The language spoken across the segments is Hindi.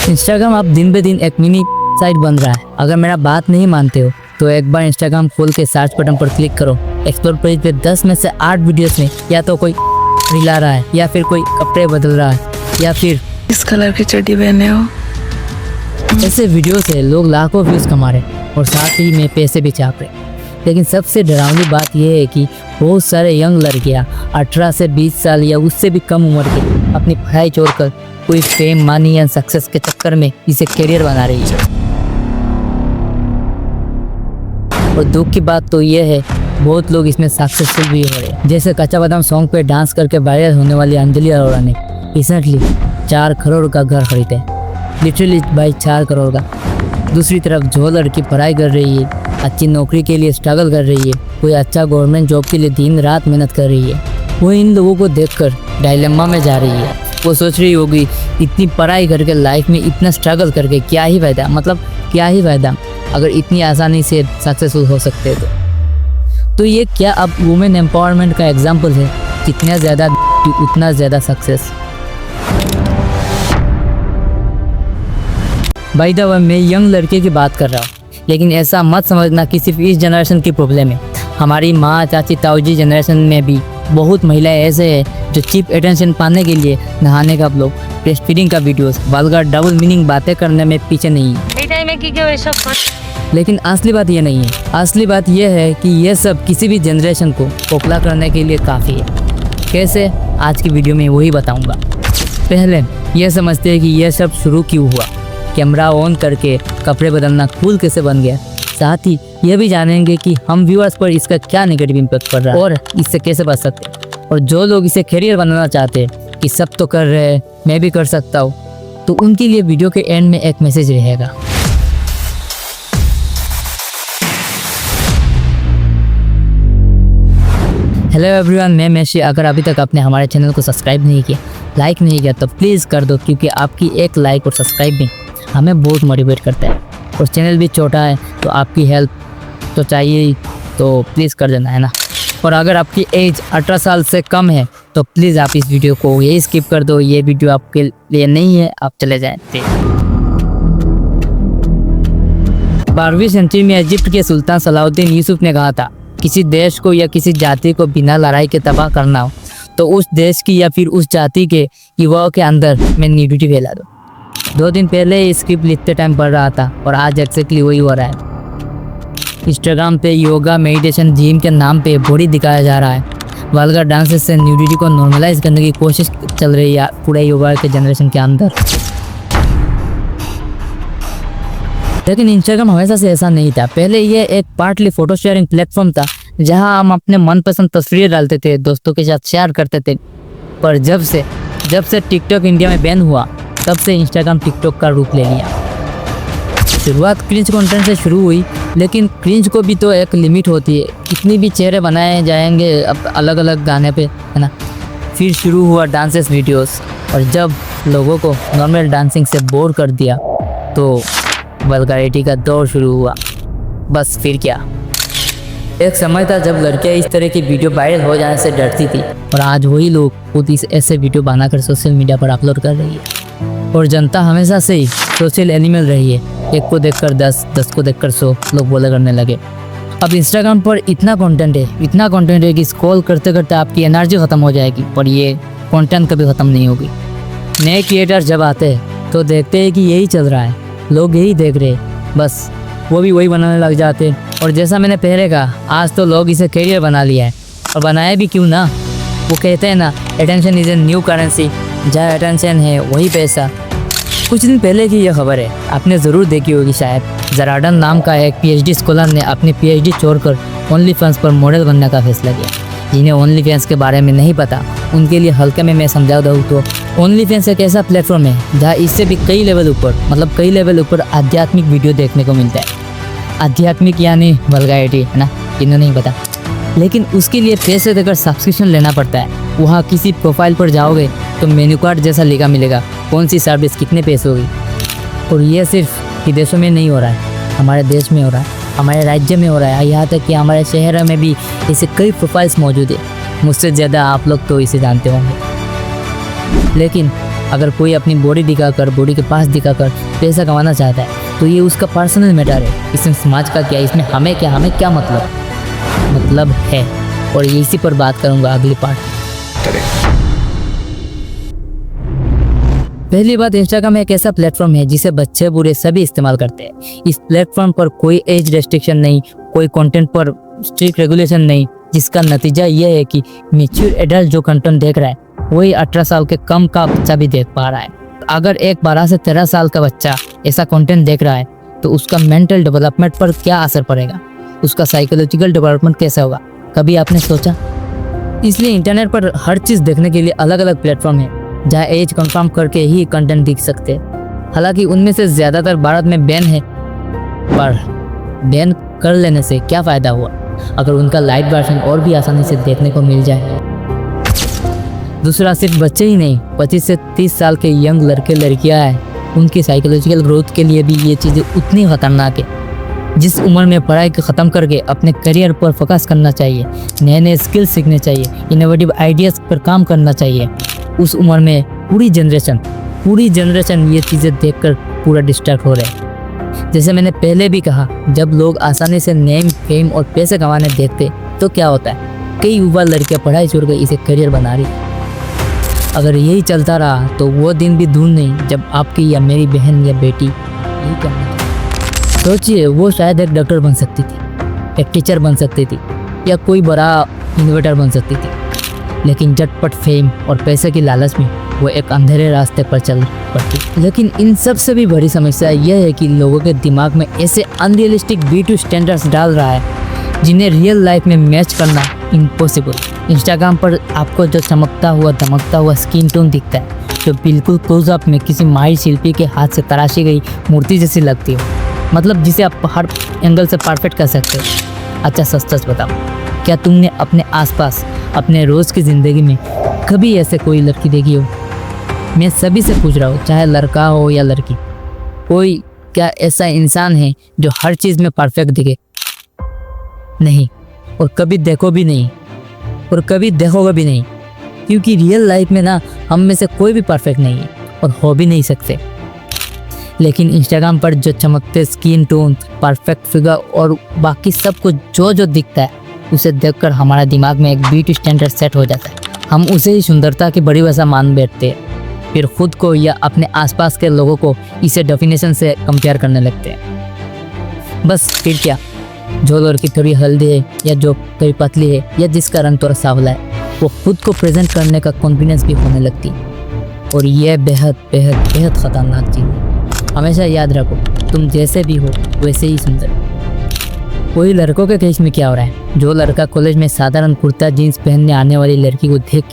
इंस्टाग्राम अब दिन ब दिन एक मिनी साइट बन रहा है। अगर मेरा बात नहीं मानते हो तो एक बार इंस्टाग्राम खोल के सर्च बटन पर क्लिक करो। एक्सप्लोर पेज पे 10 में से 8 वीडियोस में या तो कोई हिला रहा है, या फिर कोई कपड़े बदल रहा है, या फिर इस कलर की चड्डी पहने हो। ऐसे वीडियो से लोग लाखों व्यूज कमा रहे और साथ ही में पैसे भी छाप रहे। लेकिन सबसे डरावनी बात यह है कि बहुत सारे यंग लड़कियां 18 से 20 साल या उससे भी कम उम्र के अपनी पढ़ाई छोड़कर कोई फेम, मनी या सक्सेस के चक्कर में इसे करियर बना रही है। और दुख की बात तो यह है, बहुत लोग इसमें सक्सेसफुल भी हो रहे हैं। जैसे कच्चा बादाम सॉन्ग पे डांस करके वायरल होने वाली अंजलि अरोड़ा ने रिसेंटली 4 करोड़ का घर खरीदा है। लिटरली भाई 4 करोड़ का। दूसरी तरफ जो लड़की पढ़ाई कर रही है, अच्छी नौकरी के लिए स्ट्रगल कर रही है, कोई अच्छा गवर्नमेंट जॉब के लिए दिन रात मेहनत कर रही है, वो इन लोगों को देखकर डायलेमा में जा रही है। वो सोच रही होगी इतनी पढ़ाई करके लाइफ में इतना स्ट्रगल करके क्या ही फ़ायदा, मतलब क्या ही फ़ायदा अगर इतनी आसानी से सक्सेसफुल हो सकते तो ये क्या अब वुमेन एम्पावरमेंट का एग्जाम्पल है? जितना ज़्यादा उतना ज़्यादा सक्सेस। बाय द वे मैं यंग लड़के की बात कर रहा हूँ, लेकिन ऐसा मत समझना कि सिर्फ इस जनरेशन की प्रॉब्लम है। हमारी माँ, चाची, ताऊजी जनरेशन में भी बहुत महिलाएं ऐसे हैं जो चीप अटेंशन पाने के लिए नहाने का ब्लॉग, ब्रेस्ट फीडिंग का वीडियोस, वल्गर डबल मीनिंग बातें करने में पीछे नहीं है। लेकिन असली बात ये नहीं है। असली बात यह है कि यह सब किसी भी जनरेशन को पोपला करने के लिए काफ़ी है। कैसे? आज की वीडियो में वही बताऊंगा। पहले यह समझते हैं कि यह सब शुरू क्यों हुआ, कैमरा ऑन करके कपड़े बदलना कूल कैसे बन गया। साथ ही यह भी जानेंगे कि हम व्यूअर्स पर इसका क्या नेगेटिव इम्पैक्ट पड़ रहा है और इससे कैसे बच सकते हैं। और जो लोग इसे करियर बनाना चाहते हैं कि सब तो कर रहे हैं, मैं भी कर सकता हूँ, तो उनके लिए वीडियो के एंड में एक मैसेज रहेगा। हेलो एवरीवन, मैं मेशी। अगर अभी तक आपने हमारे चैनल को सब्सक्राइब नहीं किया, लाइक नहीं किया, तो प्लीज़ कर दो, क्योंकि आपकी एक लाइक और सब्सक्राइब भी हमें बहुत मोटिवेट करता है। और चैनल भी छोटा है तो आपकी हेल्प तो चाहिए ही, तो प्लीज़ कर देना, है ना। और अगर आपकी एज 18 साल से कम है तो प्लीज़ आप इस वीडियो को यही स्किप कर दो। ये वीडियो आपके लिए नहीं है, आप चले जाएँ। 12वीं सेंचुरी में इजिप्ट के सुल्तान सलाउद्दीन यूसुफ ने कहा था, किसी देश को या किसी जाति को बिना लड़ाई के तबाह करना हो तो उस देश की या फिर उस जाति के युवाओं के अंदर में न्यूडिटी फैला दो। 2 दिन पहले स्क्रिप्ट लिखते टाइम पढ़ रहा था और आज एक्जैक्टली वही हो रहा है। इंस्टाग्राम पे योगा, मेडिटेशन, जिम के नाम पे बॉडी दिखाया जा रहा है। वल्गर डांसेस से न्यूडिटी को नॉर्मलाइज करने की कोशिश चल रही है पूरे युवा के जनरेशन के अंदर। लेकिन इंस्टाग्राम हमेशा से ऐसा नहीं था। पहले ये एक पार्टली फोटो शेयरिंग प्लेटफॉर्म था जहां हम अपने मनपसंद तस्वीरें डालते थे, दोस्तों के साथ शेयर करते थे। पर जब से टिकटॉक इंडिया में बैन हुआ, तब से इंस्टाग्राम टिकटॉक का रूप ले लिया। शुरुआत क्रिंज कंटेंट से शुरू हुई, लेकिन क्रिंज को भी तो एक लिमिट होती है। कितनी भी चेहरे बनाए जाएंगे अब अलग अलग गाने पे, है ना। फिर शुरू हुआ डांसेस वीडियोस, और जब लोगों को नॉर्मल डांसिंग से बोर कर दिया तो वल्गैरिटी का दौर शुरू हुआ। बस फिर क्या, एक समय था जब लड़कियां इस तरह की वीडियो वायरल हो जाने से डरती थी, और आज वही लोग खुद इस ऐसे वीडियो बनाकर सोशल मीडिया पर अपलोड कर रही है। और जनता हमेशा से ही सोशल एनिमल रही है। एक को देखकर 10, 10 को देखकर 100 लोग बोले करने लगे। अब इंस्टाग्राम पर इतना कंटेंट है कि स्क्रॉल करते करते आपकी एनर्जी ख़त्म हो जाएगी, पर ये कंटेंट कभी ख़त्म नहीं होगी। नए क्रिएटर जब आते हैं तो देखते हैं कि यही चल रहा है, लोग यही देख रहे हैं, बस वो भी वही बनाने लग जाते हैं। और जैसा मैंने पहले कहा, आज तो लोग इसे करियर बना लिया है, और बनाया भी क्यों ना। वो कहते हैं ना, attention is a new currency, जहाँ अटेंशन है वही पैसा। कुछ दिन पहले की यह खबर है, आपने ज़रूर देखी होगी शायद। जराडन नाम का एक PhD स्कॉलर ने अपनी PhD छोड़कर ओनली फैंस पर मॉडल बनने का फैसला किया। जिन्हें ओनली फैंस के बारे में नहीं पता, उनके लिए हल्के में मैं समझा दूँ तो ओनली फैंस एक ऐसा प्लेटफॉर्म है जहाँ इससे भी कई लेवल ऊपर आध्यात्मिक वीडियो देखने को मिलता है। आध्यात्मिक यानी वल्गैरिटी, है ना, इन्हें नहीं पता। लेकिन उसके लिए पैसे देकर सब्सक्रिप्शन लेना पड़ता है। वहाँ किसी प्रोफाइल पर जाओगे तो मेन्यू कार्ड जैसा लिखा मिलेगा, कौन सी सर्विस कितने पैसे होगी। और ये सिर्फ विदेशों में नहीं हो रहा है, हमारे देश में हो रहा है, हमारे राज्य में हो रहा है। यहाँ तक कि हमारे शहर में भी ऐसे कई प्रोफाइल्स मौजूद है। मुझसे ज़्यादा आप लोग तो इसे जानते होंगे। लेकिन अगर कोई अपनी बॉडी दिखाकर, बॉडी के पास दिखाकर पैसा कमाना चाहता है तो ये उसका पर्सनल मैटर है। इसमें समाज का क्या, इसमें हमें क्या मतलब है। और इसी पर बात करूँगा अगली पार्ट। पहली बात, इंस्टाग्राम एक ऐसा प्लेटफॉर्म है जिसे बच्चे बूढ़े सभी इस्तेमाल करते हैं। इस प्लेटफॉर्म पर कोई एज रेस्ट्रिक्शन नहीं, कोई कंटेंट पर स्ट्रिक्ट रेगुलेशन नहीं, जिसका नतीजा ये है कि मैच्योर एडल्ट जो कंटेंट देख रहा है वही 18 साल के कम का बच्चा भी देख पा रहा है। अगर एक 12 से 13 साल का बच्चा ऐसा कंटेंट देख रहा है तो उसका मेंटल डेवलपमेंट पर क्या असर पड़ेगा, उसका साइकोलॉजिकल डेवलपमेंट कैसा होगा, कभी आपने सोचा? इसलिए इंटरनेट पर हर चीज़ देखने के लिए अलग अलग प्लेटफॉर्म है जहाँ एज कंफर्म करके ही कंटेंट दिख सकते हैं। हालांकि उनमें से ज़्यादातर भारत में बैन है, पर बैन कर लेने से क्या फ़ायदा हुआ अगर उनका लाइट वर्जन और भी आसानी से देखने को मिल जाए। दूसरा, सिर्फ बच्चे ही नहीं, 25 से 30 साल के यंग लड़के लड़कियां हैं, उनकी साइकोलॉजिकल ग्रोथ के लिए भी ये चीज़ें उतनी ख़तरनाक है। जिस उम्र में पढ़ाई को ख़त्म करके अपने करियर पर फोकस करना चाहिए, नए नए स्किल सीखने चाहिए, इनोवेटिव आइडियाज़ पर काम करना चाहिए, उस उम्र में पूरी जनरेशन ये चीज़ें देखकर पूरा डिस्ट्रैक्ट हो रहे हैं। जैसे मैंने पहले भी कहा, जब लोग आसानी से नेम, फेम और पैसे कमाने देखते तो क्या होता है, कई युवा लड़कियां पढ़ाई छोड़कर इसे करियर बना रही। अगर यही चलता रहा तो वो दिन भी दूर नहीं जब आपकी या मेरी बहन या बेटी यही करना था। सोचिए, वो शायद एक डॉक्टर बन सकती थी, एक टीचर बन सकती थी, या कोई बड़ा इन्वेंटर बन सकती थी, लेकिन झटपट फेम और पैसे की लालच में वो एक अंधेरे रास्ते पर चल पड़ती। लेकिन इन सब से भी बड़ी समस्या यह है कि लोगों के दिमाग में ऐसे अनरियलिस्टिक ब्यूटी स्टैंडर्ड्स डाल रहा है जिन्हें रियल लाइफ में मैच करना इम्पॉसिबल। इंस्टाग्राम पर आपको जो चमकता हुआ स्किन टोन दिखता है, जो बिल्कुल क्लोजअप में किसी माहिर शिल्पी के हाथ से तराशी गई मूर्ति जैसी लगती हो, मतलब जिसे आप हर एंगल से परफेक्ट कर सकते हो। अच्छा सच बताओ, क्या तुमने अपने आसपास, अपने रोज़ की ज़िंदगी में कभी ऐसे कोई लड़की देखी हो? मैं सभी से पूछ रहा हूँ, चाहे लड़का हो या लड़की, कोई क्या ऐसा इंसान है जो हर चीज़ में परफेक्ट दिखे? नहीं, और कभी देखो भी नहीं, और कभी देखोगे भी नहीं, क्योंकि रियल लाइफ में ना हम में से कोई भी परफेक्ट नहीं है और हो भी नहीं सकते। लेकिन इंस्टाग्राम पर जो चमकते स्किन टोन, परफेक्ट फिगर और बाकी सब कुछ जो दिखता है, उसे देखकर हमारा दिमाग में एक ब्यूटी स्टैंडर्ड सेट हो जाता है। हम उसे ही सुंदरता की बड़ी वजह मान बैठते हैं, फिर खुद को या अपने आसपास के लोगों को इसे डेफिनेशन से कंपेयर करने लगते हैं। बस फिर क्या, जो लड़की थोड़ी हल्दी है या जो थोड़ी पतली है या जिसका रंग थोड़ा सांवला है, वो खुद को प्रेजेंट करने का कॉन्फिडेंस भी होने लगती है। और यह बेहद बेहद बेहद ख़तरनाक चीज़ है। हमेशा याद रखो, तुम जैसे भी हो वैसे ही सुंदर। कोई लड़कों के केस में क्या हो रहा है, जो लड़का कॉलेज में साधारण कुर्ता जीन्स पहनने आने वाली लड़की को देख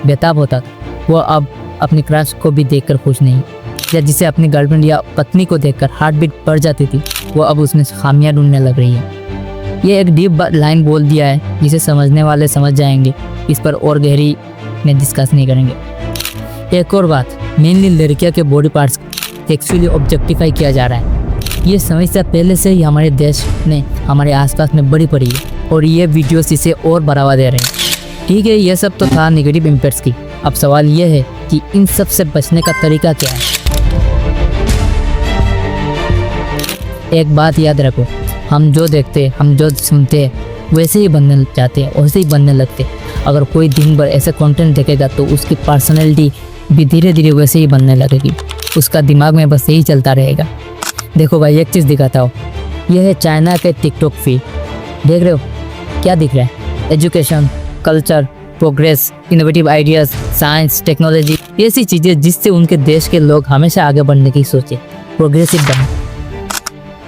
बेताब होता था, वो अब अपनी क्रश को भी देखकर खुश नहीं, या जिसे अपनी गर्लफ्रेंड या पत्नी को देखकर हार्ट बीट बढ़ जाती थी, वो अब उसमें खामियां ढूंढने लग रही है। ये एक डीप लाइन बोल दिया है जिसे समझने वाले समझ जाएंगे, इस पर और गहरी में डिस्कस नहीं करेंगे। एक और बात, मेनली लड़कियों के बॉडी पार्ट्स सेक्सुअली ऑब्जेक्टिफाई किया जा रहा है। ये समस्या पहले से ही हमारे देश में, हमारे आसपास में बड़ी पड़ी है और ये वीडियोस इसे और बढ़ावा दे रहे हैं। ठीक है, ये सब तो था नेगेटिव इम्पैक्ट्स की। अब सवाल ये है कि इन सब से बचने का तरीका क्या है। एक बात याद रखो, हम जो देखते, हम जो सुनते हैं वैसे ही बनने चाहते हैं, वैसे ही बनने लगते हैं। अगर कोई दिन भर ऐसे कंटेंट देखेगा तो उसकी पर्सनैलिटी भी धीरे धीरे वैसे ही बनने लगेगी। उसका दिमाग में बस यही चलता रहेगा। देखो भाई, एक चीज़ दिखाता हूँ, यह है चाइना के टिकटॉक फीड। देख रहे हो क्या दिख रहा है? Education, culture, progress, innovative ideas, science, technology, ऐसी चीज़ें जिससे उनके देश के लोग हमेशा आगे बढ़ने की सोचे, प्रोग्रेसिव बने।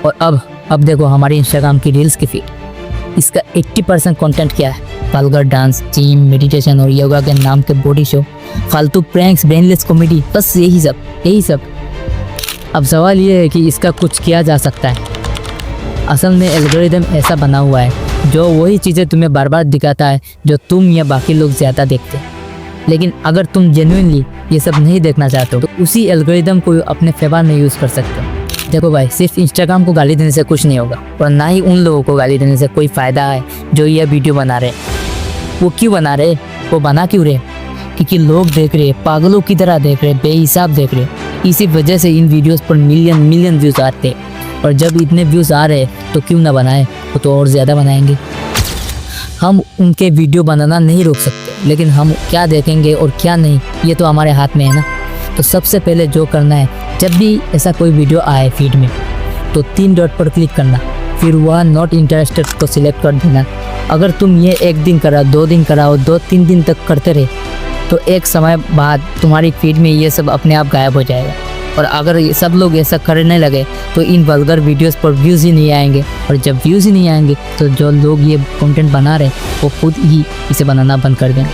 और अब देखो हमारी इंस्टाग्राम की रील्स की फीड, इसका 80% कंटेंट क्या है? वल्गर डांस, जिम, मेडिटेशन और योगा के नाम के बॉडी शो, फालतू प्रैंक्स, ब्रेनलेस कॉमेडी, बस यही सब। अब सवाल ये है कि इसका कुछ किया जा सकता है। असल में एल्गोरिदम ऐसा बना हुआ है जो वही चीज़ें तुम्हें बार बार दिखाता है जो तुम या बाकी लोग ज़्यादा देखते हैं। लेकिन अगर तुम जेन्युइनली ये सब नहीं देखना चाहते हो तो उसी एल्गोरिदम को अपने फेवर में यूज़ कर सकते हो। देखो भाई, सिर्फ इंस्टाग्राम को गाली देने से कुछ नहीं होगा और ना ही उन लोगों को गाली देने से कोई फ़ायदा है जो यह वीडियो बना रहे। वो क्यों बना रहे, वो बना क्यों रहे? क्योंकि लोग देख रहे हैं, पागलों की तरह देख रहे हैं, बेहिसाब देख रहे हैं। इसी वजह से इन वीडियोस पर मिलियन व्यूज़ आते हैं। और जब इतने व्यूज़ आ रहे हैं तो क्यों ना बनाएं, वो तो और ज़्यादा बनाएंगे। हम उनके वीडियो बनाना नहीं रोक सकते, लेकिन हम क्या देखेंगे और क्या नहीं, ये तो हमारे हाथ में है ना। तो सबसे पहले जो करना है, जब भी ऐसा कोई वीडियो आए फीड में तो 3 डॉट पर क्लिक करना, फिर वह नॉट इंटरेस्टेड को सिलेक्ट कर देना। अगर तुम ये 1 दिन करा, 2 दिन कराओ, 2-3 दिन तक करते रहे तो एक समय बाद तुम्हारी फीड में ये सब अपने आप गायब हो जाएगा। और अगर ये सब लोग ऐसा करने लगे तो इन वल्गर वीडियोस पर व्यूज़ ही नहीं आएंगे, और जब व्यूज़ ही नहीं आएंगे तो जो लोग ये कंटेंट बना रहे वो खुद ही इसे बनाना बंद कर देंगे।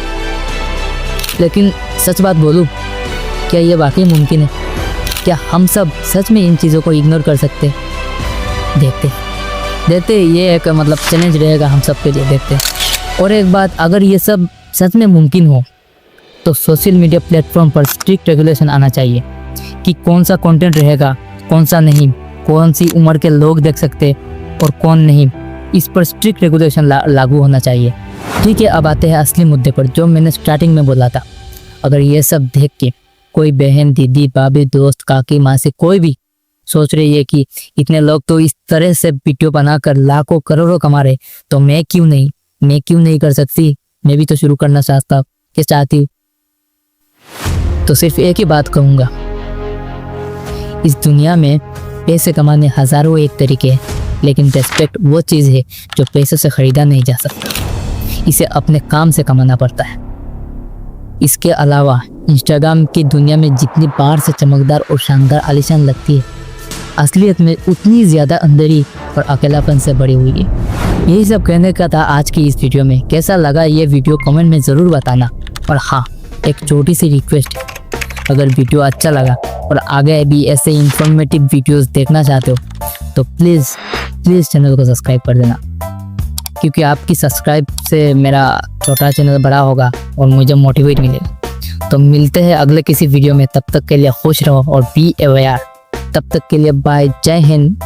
लेकिन सच बात बोलूँ, क्या ये वाकई मुमकिन है? क्या हम सब सच में इन चीज़ों को इग्नोर कर सकते? देखते ये एक मतलब चैलेंज रहेगा हम सब के लिए, देखते। और एक बात, अगर ये सब सच में मुमकिन हो तो सोशल मीडिया प्लेटफॉर्म पर स्ट्रिक्ट रेगुलेशन आना चाहिए कि कौन सा कंटेंट रहेगा, कौन सा नहीं, कौन सी उम्र के लोग देख सकते और कौन नहीं। इस पर स्ट्रिक्ट रेगुलेशन लागू होना चाहिए। ठीक है, अब आते हैं असली मुद्दे पर, जो मैंने स्टार्टिंग में बोला था। अगर ये सब देख के कोई बहन, दीदी, भाभी, दोस्त, काकी, माँ से कोई भी सोच रही है कि इतने लोग तो इस तरह से वीडियो बनाकर लाखों करोड़ों कमा रहे, तो मैं क्यों नहीं कर सकती? मैं भी तो शुरू करना चाहती। तो सिर्फ एक ही बात कहूँगा, इस दुनिया में पैसे कमाने हजारों एक तरीके हैं, लेकिन रेस्पेक्ट वो चीज़ है जो पैसे से खरीदा नहीं जा सकता। इसे अपने काम से कमाना पड़ता है। इसके अलावा इंस्टाग्राम की दुनिया में जितनी बाहर से चमकदार और शानदार आलीशान लगती है, असलियत में उतनी ज़्यादा अंधेरी और अकेलापन से भरी हुई है। यही सब कहने का था आज की इस वीडियो में। कैसा लगा ये वीडियो कमेंट में ज़रूर बताना। और हाँ, एक छोटी सी रिक्वेस्ट, अगर वीडियो अच्छा लगा और आगे भी ऐसे इंफॉर्मेटिव वीडियोस देखना चाहते हो तो प्लीज़ चैनल को सब्सक्राइब कर देना, क्योंकि आपकी सब्सक्राइब से मेरा छोटा चैनल बड़ा होगा और मुझे मोटिवेट मिलेगा। तो मिलते हैं अगले किसी वीडियो में, तब तक के लिए खुश रहो और बी अवेयर। तब तक के लिए बाय, जय हिंद।